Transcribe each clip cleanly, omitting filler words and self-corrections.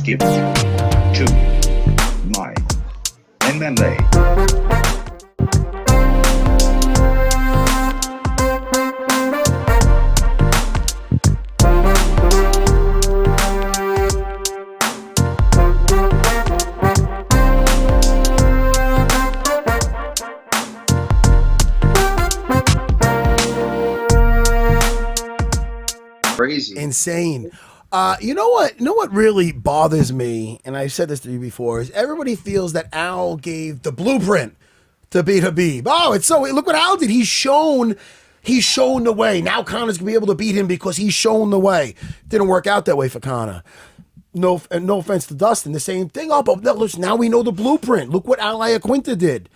skip to my MMA. Crazy. Insane. You know what? You know what really bothers me, and I've said this to you before, is everybody feels that Al gave the blueprint to beat Khabib. Oh, it's so look what Al did. He's shown the way. Now Conor's gonna be able to beat him because he's shown the way. Didn't work out that way for Conor. No offense to Dustin, the same thing. Oh, but look, now we know the blueprint. Look what Al Iaquinta did.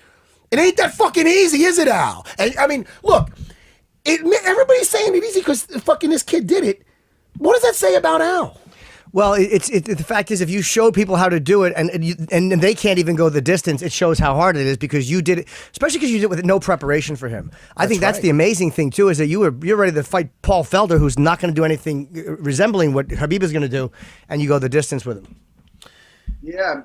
It ain't that fucking easy, is it, Al? And, I mean, look, everybody's saying it easy because fucking this kid did it. What does that say about Al? Well, the fact is, if you show people how to do it and they can't even go the distance, it shows how hard it is because you did it, especially because you did it with no preparation for him. I think that's the amazing thing too, is that you're ready to fight Paul Felder, who's not going to do anything resembling what Khabib is going to do, and you go the distance with him. Yeah,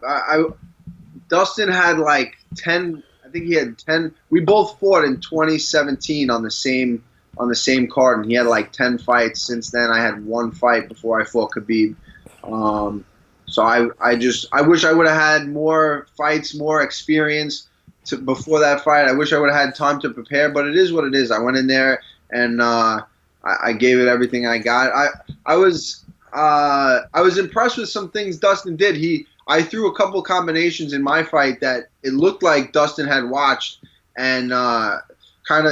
Dustin had like 10. I think he had 10. We both fought in 2017 on the same card, and he had like 10 fights. Since then, I had one fight before I fought Khabib. So I wish I would have had more fights, more experience before that fight. I wish I would have had time to prepare, but it is what it is. I went in there and I gave it everything I got. I was impressed with some things Dustin did. I threw a couple combinations in my fight that it looked like Dustin had watched, and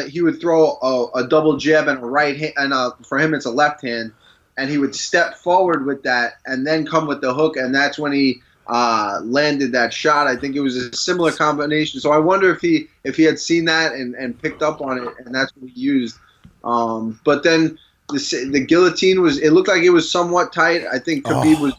he would throw a double jab and a right hand, and for him it's a left hand, and he would step forward with that and then come with the hook, and that's when he landed that shot. I think it was a similar combination. So I wonder if he had seen that and picked up on it, and that's what he used. But then the guillotine it looked like it was somewhat tight. I think Khabib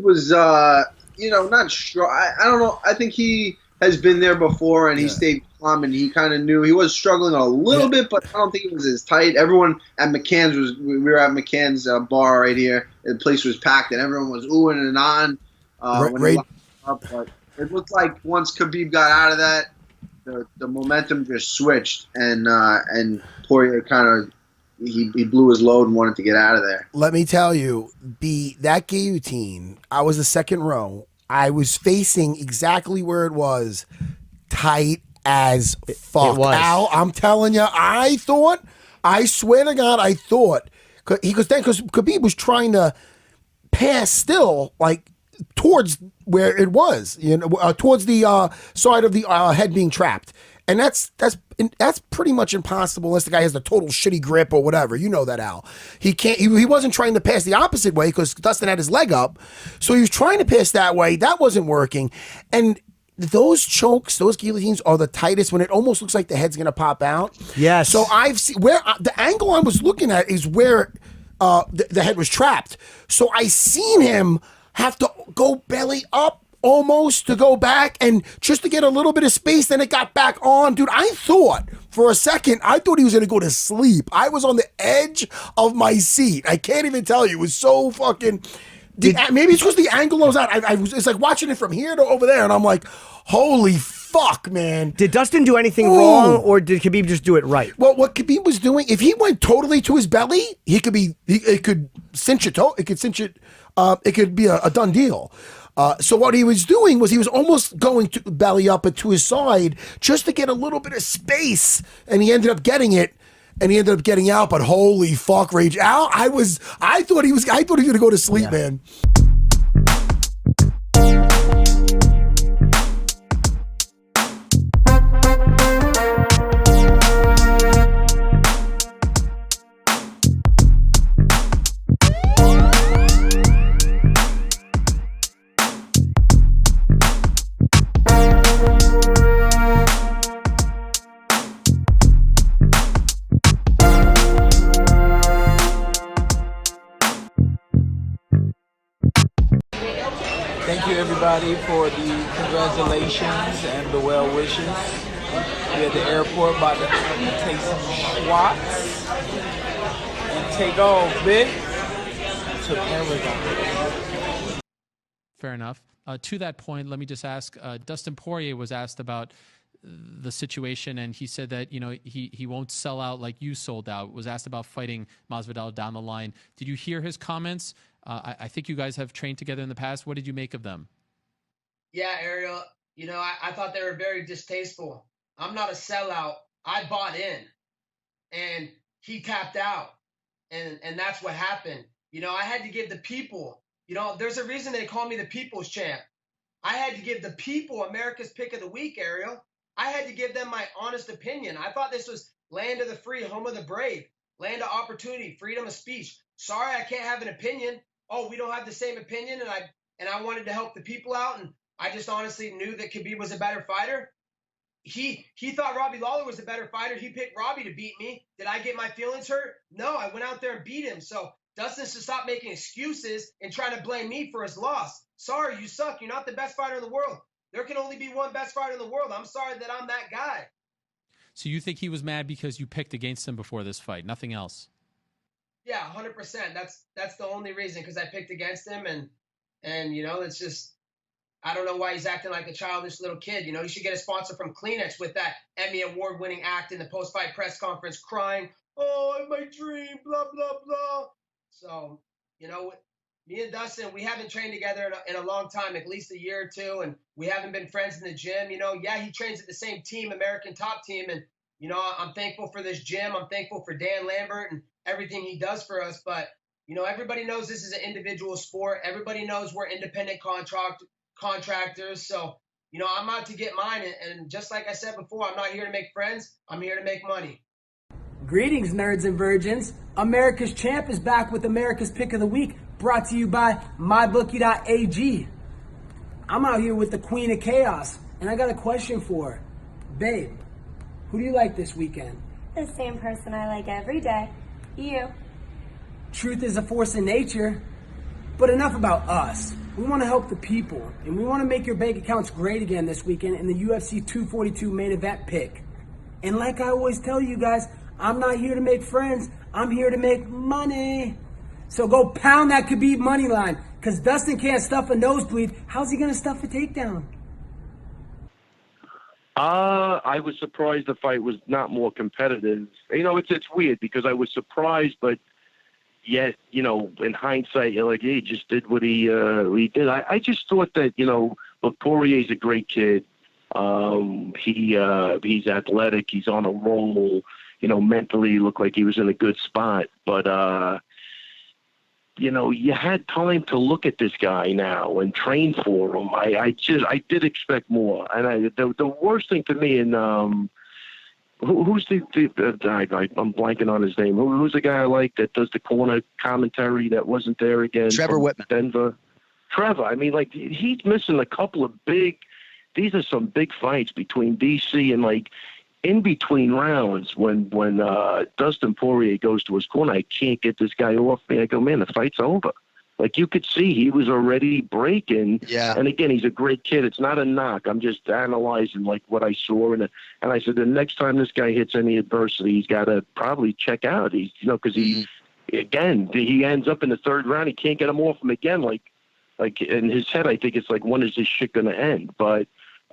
was not strong. I don't know. I think he has been there before, and he stayed calm, and he kind of knew he was struggling a little bit, but I don't think it was as tight. Everyone at McCann's we were at McCann's bar right here. The place was packed, and everyone was oohing and on when he locked up. But it looked like once Khabib got out of that, the momentum just switched, and Poirier kind of he blew his load and wanted to get out of there. Let me tell you, that guillotine, I was the second row. I was facing exactly where it was, tight as fuck. It was. Al, I'm telling you, I swear to God, I thought, because Khabib was trying to pass still, like, towards where it was, towards the side of the head being trapped. And that's pretty much impossible unless the guy has the total shitty grip or whatever. You know that, Al. He wasn't trying to pass the opposite way because Dustin had his leg up. So he was trying to pass that way. That wasn't working. And those chokes, those guillotines are the tightest when it almost looks like the head's going to pop out. Yes. So I've seen where the angle I was looking at is where the head was trapped. So I seen him have to go belly up almost to go back and just to get a little bit of space, then it got back on. Dude, I thought for a second, he was going to go to sleep. I was on the edge of my seat. I can't even tell you. It was so fucking... maybe it's because the angle was out. It's like watching it from here to over there, and I'm like, holy fuck, man. Did Dustin do anything wrong, or did Khabib just do it right? Well, what Khabib was doing, if he went totally to his belly, it could cinch it. It could cinch it. It could be a done deal. So what he was doing was he was almost going to belly up and to his side just to get a little bit of space, and he ended up getting it, and he ended up getting out. But holy fuck, Rage Al! I thought he was going to go to sleep, man. Thank you everybody for the congratulations and the well wishes. We're at the airport about to take some shots and take off, bitch, to Paragon. Fair enough. To that point, let me just ask, Dustin Poirier was asked about the situation, and he said that, he won't sell out like you sold out. Was asked about fighting Masvidal down the line. Did you hear his comments? I think you guys have trained together in the past. What did you make of them? Yeah, Ariel, I thought they were very distasteful. I'm not a sellout. I bought in, and he tapped out, and that's what happened. I had to give the people, there's a reason they call me the people's champ. I had to give the people America's pick of the week, Ariel. I had to give them my honest opinion. I thought this was land of the free, home of the brave, land of opportunity, freedom of speech. Sorry, I can't have an opinion. Oh, we don't have the same opinion, and I wanted to help the people out, and I just honestly knew that Khabib was a better fighter. He thought Robbie Lawler was a better fighter. He picked Robbie to beat me. Did I get my feelings hurt? No, I went out there and beat him. So Dustin should stop making excuses and trying to blame me for his loss. Sorry, you suck. You're not the best fighter in the world. There can only be one best fighter in the world. I'm sorry that I'm that guy. So you think he was mad because you picked against him before this fight, nothing else? Yeah, 100%. That's the only reason, because I picked against him, and it's just, I don't know why he's acting like a childish little kid. He should get a sponsor from Kleenex with that Emmy award-winning act in the post-fight press conference, crying, "Oh, my dream, blah blah blah." So, me and Dustin, we haven't trained together in a long time, at least a year or two, and we haven't been friends in the gym. Yeah, he trains at the same team, American Top Team, and I'm thankful for this gym. I'm thankful for Dan Lambert and everything he does for us. But everybody knows this is an individual sport. Everybody knows we're independent contractors. So I'm out to get mine, and just like I said before, I'm not here to make friends. I'm here to make money. Greetings, nerds and virgins. America's Champ is back with America's Pick of the Week, brought to you by MyBookie.ag. I'm out here with the Queen of Chaos, and I got a question for her. Babe, who do you like this weekend? The same person I like every day. You. Truth is a force in nature, but enough about us. We want to help the people, and we want to make your bank accounts great again this weekend in the UFC 242 main event pick. And like I always tell you guys, I'm not here to make friends. I'm here to make money. So go pound that Khabib money line, because Dustin can't stuff a nosebleed. How's he going to stuff a takedown? I was surprised the fight was not more competitive. It's weird because I was surprised, but yet, in hindsight, you're like, he just did what he did. I just thought that, look, Poirier's a great kid. He's athletic. He's on a roll. Mentally, he looked like he was in a good spot. But, you had time to look at this guy now and train for him. I did expect more. And the worst thing to me, and who's I'm blanking on his name. Who's the guy I like that does the corner commentary that wasn't there again? Trevor Whitman. Denver. Trevor. I mean, he's missing a couple of these are some big fights between DC and in between rounds when Dustin Poirier goes to his corner, I can't get this guy off me. I go, man, the fight's over. You could see he was already breaking. Yeah. And again, he's a great kid. It's not a knock. I'm just analyzing what I saw. And I said, the next time this guy hits any adversity, he's got to probably check out. He's, because he ends up in the third round. He can't get him off him again. In his head, I think it's when is this shit going to end?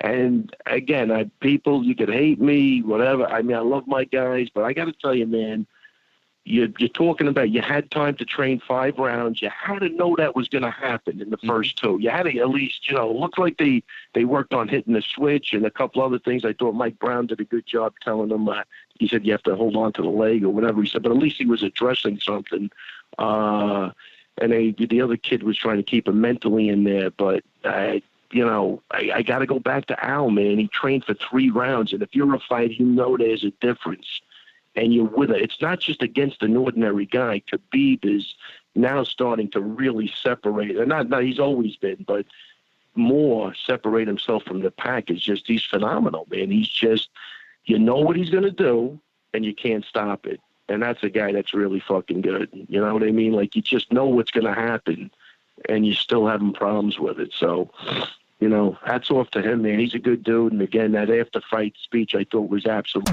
And again, people, you could hate me, whatever. I mean, I love my guys, but I got to tell you, man, you're talking about you had time to train 5 rounds. You had to know that was going to happen in the first 2. You had to at least, look like they worked on hitting the switch and a couple other things. I thought Mike Brown did a good job telling them. He said you have to hold on to the leg or whatever he said, but at least he was addressing something. And the other kid was trying to keep him mentally in there, but I got to go back to Al, man. He trained for 3 rounds, and if you're a fighter, there's a difference, and you're with it. It's not just against an ordinary guy. Khabib is now starting to really separate, and not he's always been, but more separate himself from the pack. He's phenomenal, man. He's just, what he's going to do, and you can't stop it. And that's a guy that's really fucking good. You know what I mean? You just know what's going to happen, and you're still having problems with it. So, hats off to him, man. He's a good dude. And again, that after-fight speech I thought was absolute.